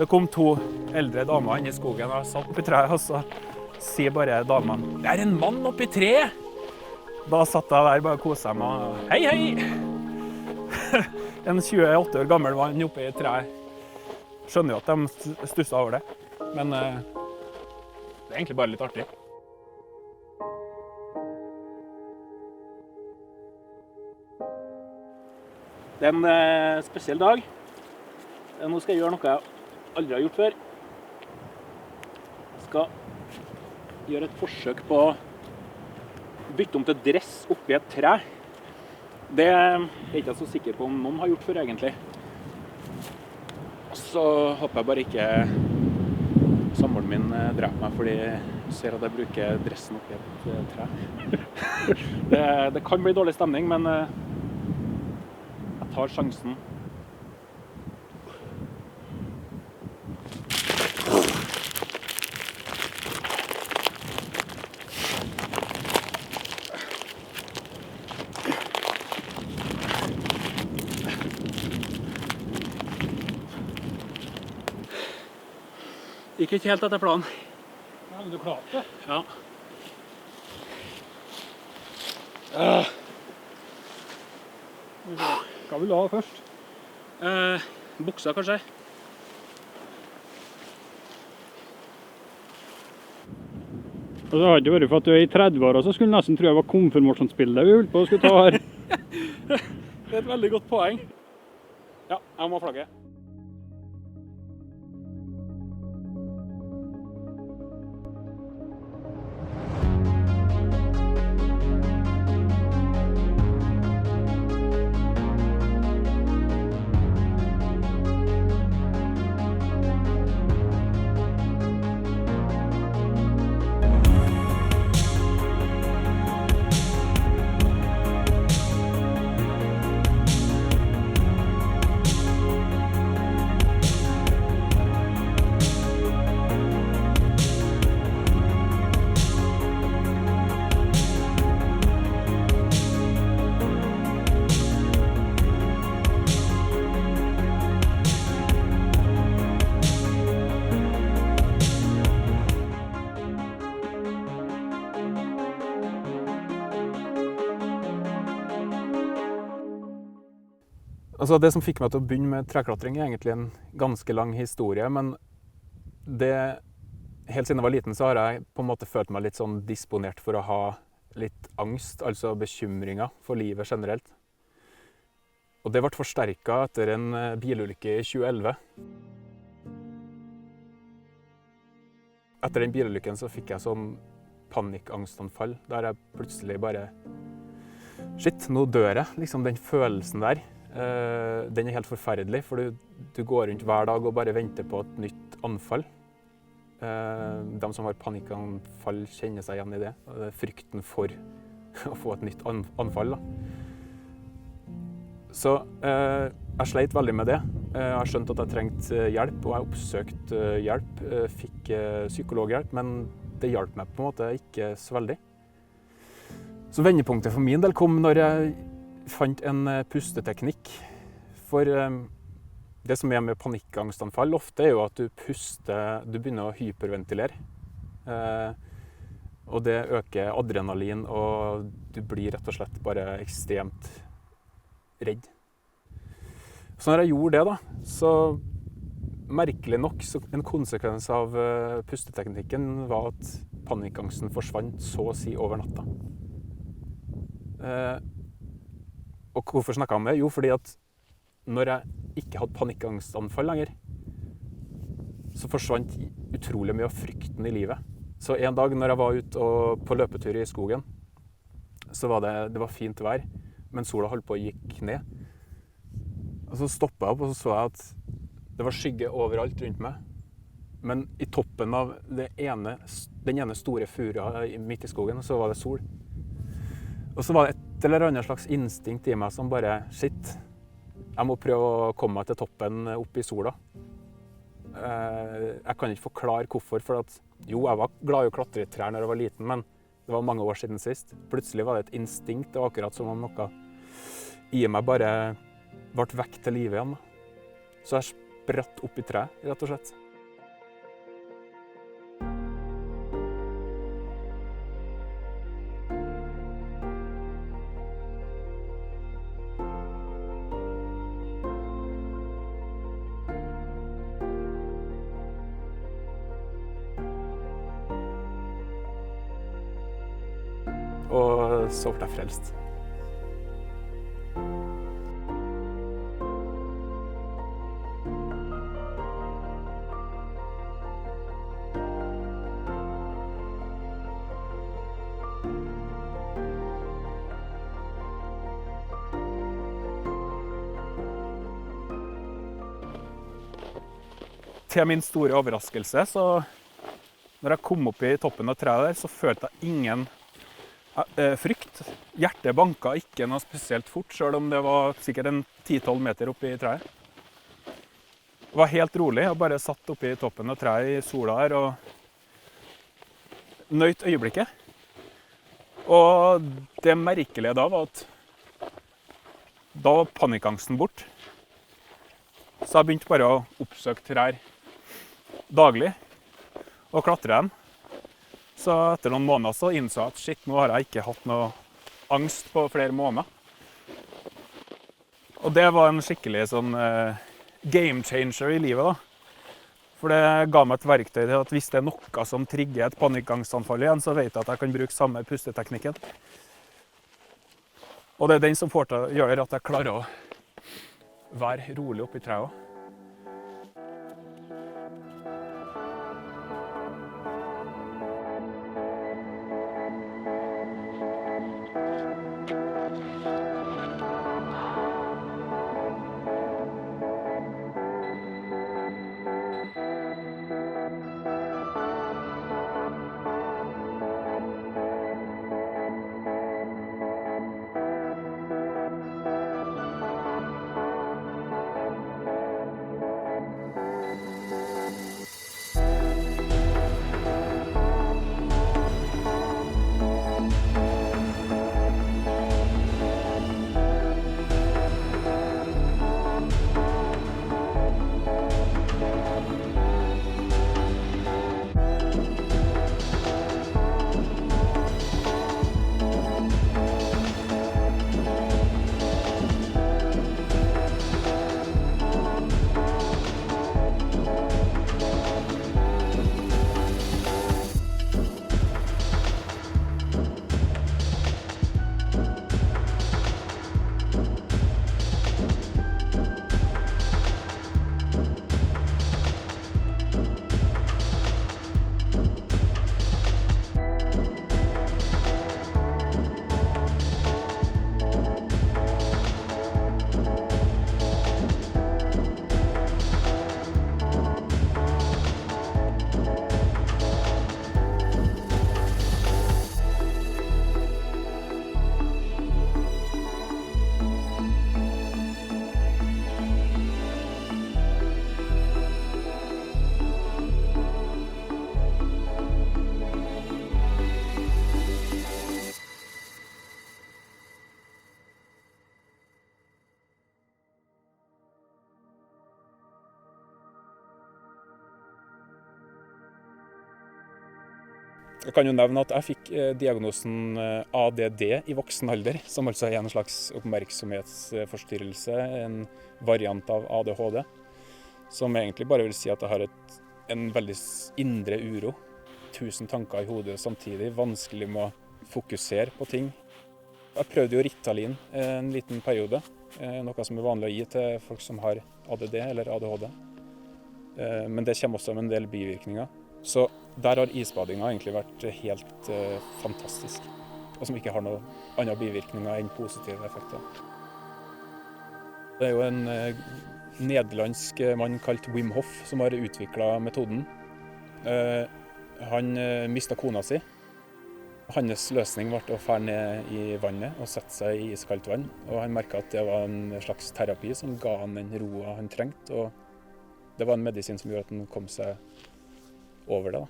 Det kom to eldre damer inn i skogen og satt oppi treet, og så sier bare damene, «Det er en mann oppi treet!» Da satt jeg der bare og koset meg og «Hei, hei!» En 28 år gammel mann oppi treet. Skjønner jo at de stusset over det, men det er egentlig bare litt artig. Det er en spesiell dag. Nå skal jeg gjøre noe jeg aldri har gjort før. Jeg skal gjøre et forsøk på å bytte om til dress oppi et tre. Det er jeg ikke så sikker på om noen har gjort før, egentlig. Så håper jeg bare ikke samboeren min dreper meg fordi jeg ser at jeg bruker dressen oppi et tre. Det kan bli dårlig stemning, men jeg tar sjansen. Gikk ikke helt etter planen. Ja, men du klarte det. Ja. Hva vil du ha først? Buksa, kanskje? Og det har ikke vært for at du er i 30-åra, så skulle jeg nesten tro jeg var konfirmasjonsbildet vi holdt på å skulle ta her. Det er et veldig godt poeng. Ja, jeg må flagge. Altså det som fikk meg til å begynne med treklatring er egentlig en ganske lang historie, men helt siden jeg var liten så har jeg på en måte følt meg litt sånn disponert for å ha litt angst, altså bekymringer for livet generelt. Og det ble forsterket etter en bilulykke i 2011. Etter den bilulykken så fikk jeg sånn panikkangstanfall, der jeg plutselig bare, shit, nå dør jeg, liksom den følelsen der. Den er helt forferdelig, for du går rundt hver dag og bare venter på et nytt anfall. De som har panikkanfall kjenner seg igjen i det. Frykten for å få et nytt anfall. Da. Så jeg sleit veldig med det. Jeg har skjønt at jeg trengte hjelp, og jeg oppsøkte hjelp. Fikk psykologhjelp, men det hjalp meg på en måte ikke så veldig. Så vendepunktet for min del kom når jeg fant en pusteteknikk. For det som er med panikkangstanfall ofte er jo at du begynner å hyperventilere. Og det øker adrenalin, og du blir rett og slett bare ekstremt redd. Så når jeg gjorde det da, så merkelig nok, så en konsekvens av pusteteknikken var at panikkangsten forsvant så å si over natta. Og hvorfor snakket jeg om det? Jo, fordi at når jeg ikke hadde panikkangstanfall lenger, så forsvant utrolig mye av frykten i livet. Så en dag når jeg var ute på løpetur i skogen, så var det var fint vær, men sola holdt på å gikk ned. Og så stoppet jeg opp, og så så jeg at det var skygge overalt rundt meg. Men i toppen av den ene store furua midt i skogen, så var det sol. Og så var det et eller annet slags instinkt i meg som bare, shit, jeg må prøve å komme meg til toppen opp i sola. Jeg kan ikke forklare hvorfor, for at, jo, jeg var glad i å klatre i trær når jeg var liten, men det var mange år siden sist. Plutselig var det et instinkt, og akkurat som om noe i meg bare ble vekk til livet igjen. Så jeg spratt opp i treet, rett og slett. Og så ble jeg frelst. Til min store overraskelse, så når jeg kom opp i toppen av treet der, så følte jeg ingen frykt. Hjertet banka ikke noe spesielt fort, selv om det var sikkert en 10-12 meter oppe i treet. Det var helt rolig, jeg bare satt oppe i toppen av treet i sola her og nøyt øyeblikket. Og det merkelige da var at da var panikkangsten bort. Så jeg begynte bare å oppsøke trær daglig og klatre dem. Så etter noen måneder så innså jeg at shit, nå har jeg ikke hatt noe angst på flere måneder. Og det var en skikkelig sånn game changer i livet da. For det ga meg et verktøy til at hvis det er noe som trigger et panikkangstanfall igjen, så vet jeg at jeg kan bruke samme pusteteknikken. Og det er den som gjør at jeg klarer å være rolig oppi treet også. Jeg kan jo nevne at jeg fikk diagnosen ADD i voksen alder, som altså er en slags oppmerksomhetsforstyrrelse, en variant av ADHD, som egentlig bare vil si at jeg har en veldig indre uro. 1000 tanker i hodet samtidig, vanskelig med å fokusere på ting. Jeg prøvde jo Ritalin en liten periode, noe som er vanlig å gi til folk som har ADD eller ADHD. Men det kommer også med en del bivirkninger. Så der har isbadinga egentlig vært helt fantastisk, og som ikke har noen andre bivirkninger enn positive effekter. Det er jo en nederlandsk mann kalt Wim Hof som har utviklet metoden. Han mistet kona si. Hans løsning ble å fære ned i vannet og sette seg i iskaldt vann. Og han merket at det var en slags terapi som ga han den roa han trengte. Og det var en medisin som gjorde at han kom seg over det.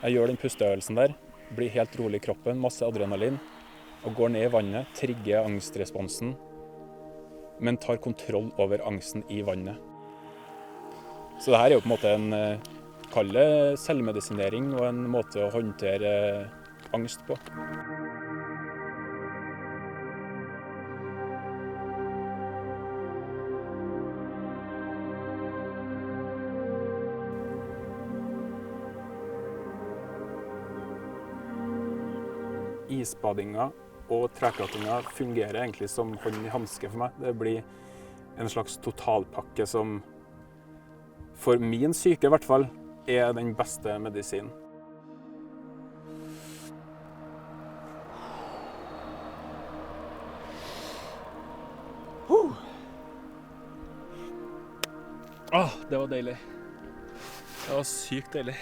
Jeg gjør den pusteøvelsen der, blir helt rolig i kroppen, masse adrenalin, og går ned i vannet, trigger angstresponsen, men tar kontroll over angsten i vannet. Så det her er jo på en måte en kall det selvmedisinering og en måte å håndtere angst på. Isbadinga og treklatringa fungerer egentlig som hånd i hanske for meg. Det blir en slags totalpakke som for min syke i hvert fall er den beste medisinen. Det var deilig. Det var sykt deilig.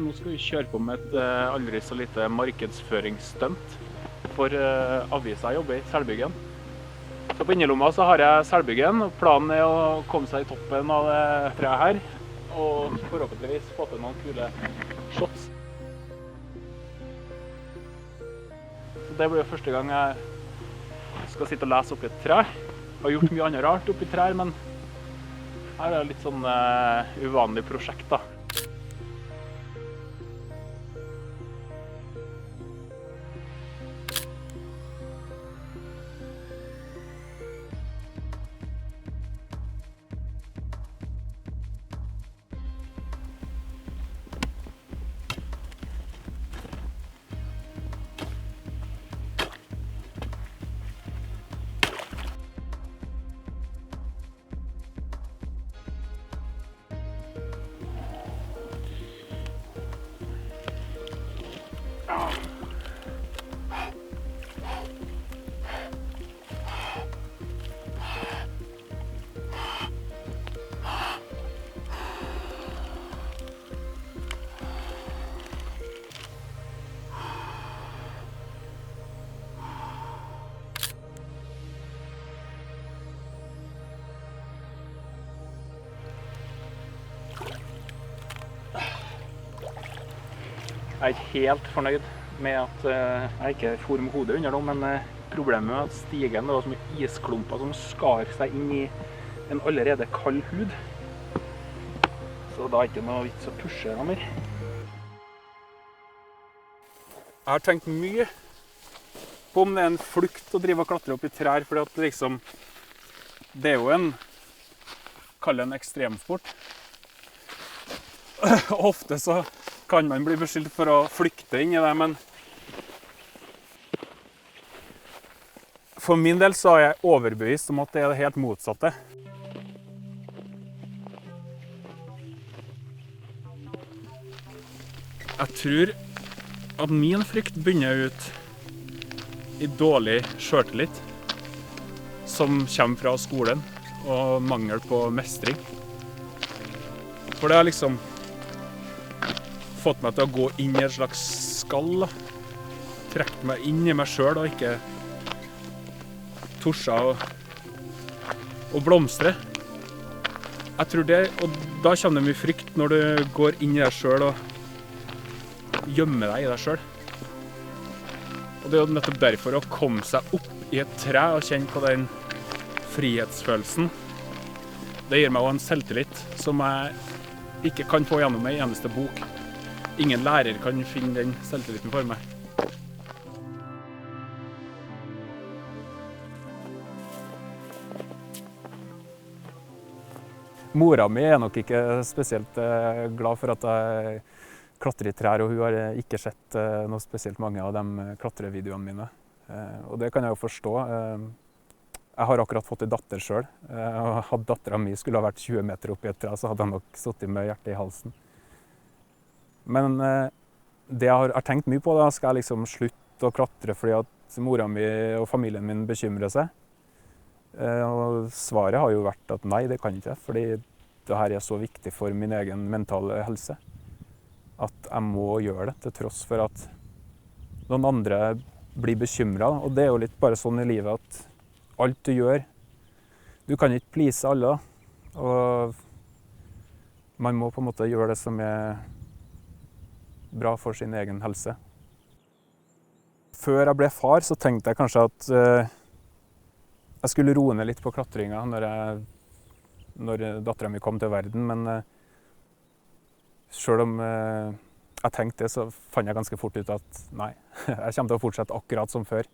Nå skal vi kjøre på med et aldri så lite markedsføringsstunt for avisa jeg jobber i, Selbyggen. Så på innerlomma så har jeg Selbyggen, og planen er å komme seg i toppen av det treet her, og forhåpentligvis få til noen kule shots. Så det blir jo første gang jeg skal sitte og lese oppi et tre. Jeg har gjort mye annet rart oppi trær, men her er det litt sånn uvanlig prosjekt da. Jeg er ikke helt fornøyd med at jeg ikke får med hodet under noe, men problemet med at stigen det var så mye isklumper som skar seg inn i en allerede kald hud. Så da er det ikke noe vits å pushe noe mer. Jeg har tenkt mye på om det er en flukt å drive og klatre opp i trær, fordi at liksom, det er jo kall det en ekstremsport. Ofte så kan man bli beskyldt for å flykte inn i det, men for min del så er jeg overbevist om at det er det helt motsatte. Jeg tror at min frykt begynner ut i dårlig selvtillit, som kommer fra skolen og mangel på mestring. For det har liksom fått meg til å gå inn i et slags skall, trekke meg inn i meg selv og ikke torsa og blomstre. Jeg tror det, og da kommer det mye frykt når du går inn i deg selv og gjemmer deg i deg selv. Og det er jo nettopp derfor å komme seg opp i et tre og kjenne på den frihetsfølelsen. Det gir meg også en selvtillit som jeg ikke kan få gjennom en eneste bok. Ingen lærer kan finne den selvtilliten for meg. Mora mi er nok ikke spesielt glad for at jeg klatrer i trær, og hun har ikke sett noe spesielt mange av de klatrevideoene mine. Og det kan jeg jo forstå. Jeg har akkurat fått en datter selv. Hadde datteren min skulle ha vært 20 meter opp i et tre, så hadde jeg nok sittet med hjertet i halsen. Men det jeg har tenkt mye på, da skal jeg liksom slutte å klatre fordi at mora mi og familien min bekymrer seg. Og svaret har jo vært at nei, det kan ikke jeg, fordi det her er så viktig for min egen mentale helse. At jeg må gjøre det, til tross for at noen andre blir bekymret. Og det er jo litt bare sånn i livet at alt du gjør, du kan ikke please alle, da. Og man må på en måte gjøre det som er bra for sin egen helse. Før jeg ble far, så tenkte jeg kanskje at jeg skulle roe ned litt på klatringa når datteren min kom til verden, men selv om jeg tenkte det, så fant jeg ganske fort ut at nei, jeg kommer til å fortsette akkurat som før.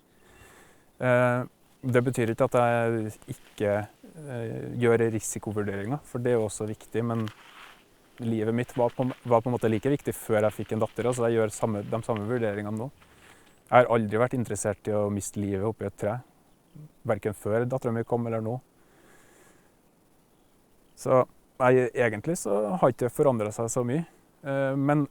Det betyr ikke at jeg ikke gjør risikovurderinger, for det er jo også viktig, men livet mitt var på en måte like viktig før jeg fikk en datter, så jeg gjør de samme vurderingene nå. Jeg har aldri vært interessert i å miste livet oppi et tre, hverken før datteren min kom eller nå. Så egentlig så har ikke det forandret seg så mye, men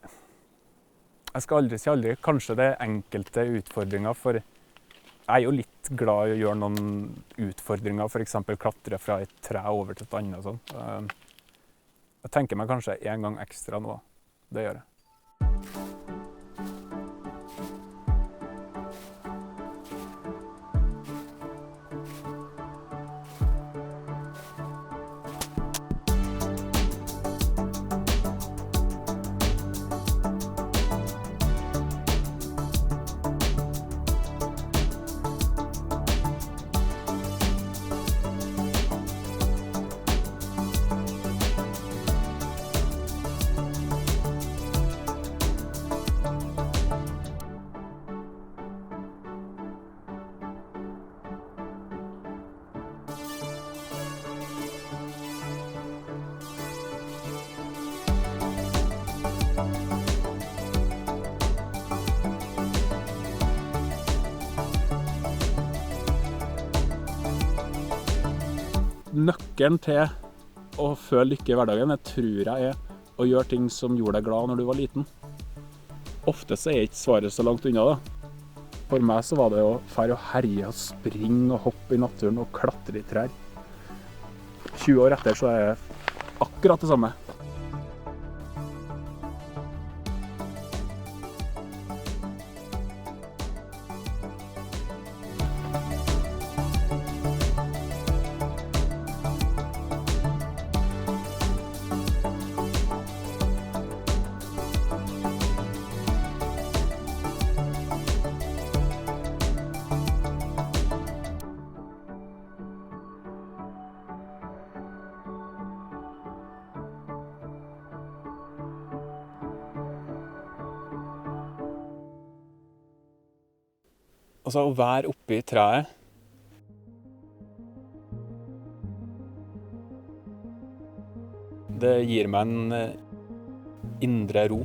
jeg skal aldri si aldri. Kanskje det er enkelte utfordringer, for jeg er jo litt glad i å gjøre noen utfordringer, for eksempel klatre fra et tre over til et annet og sånn. Jeg tenker meg kanskje en gang ekstra nå. Det gjør jeg. Nøkkelen til å føle lykke i hverdagen, det tror jeg er å gjøre ting som gjorde deg glad når du var liten. Ofte så er ikke svaret så langt unna da. For meg så var det å fære og herje og springe og hoppe i naturen og klatre i trær. 20 år etter så er det akkurat det samme. Altså å være oppe i treet, det gir meg en indre ro.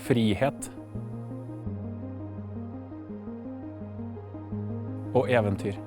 Frihet. Og eventyr.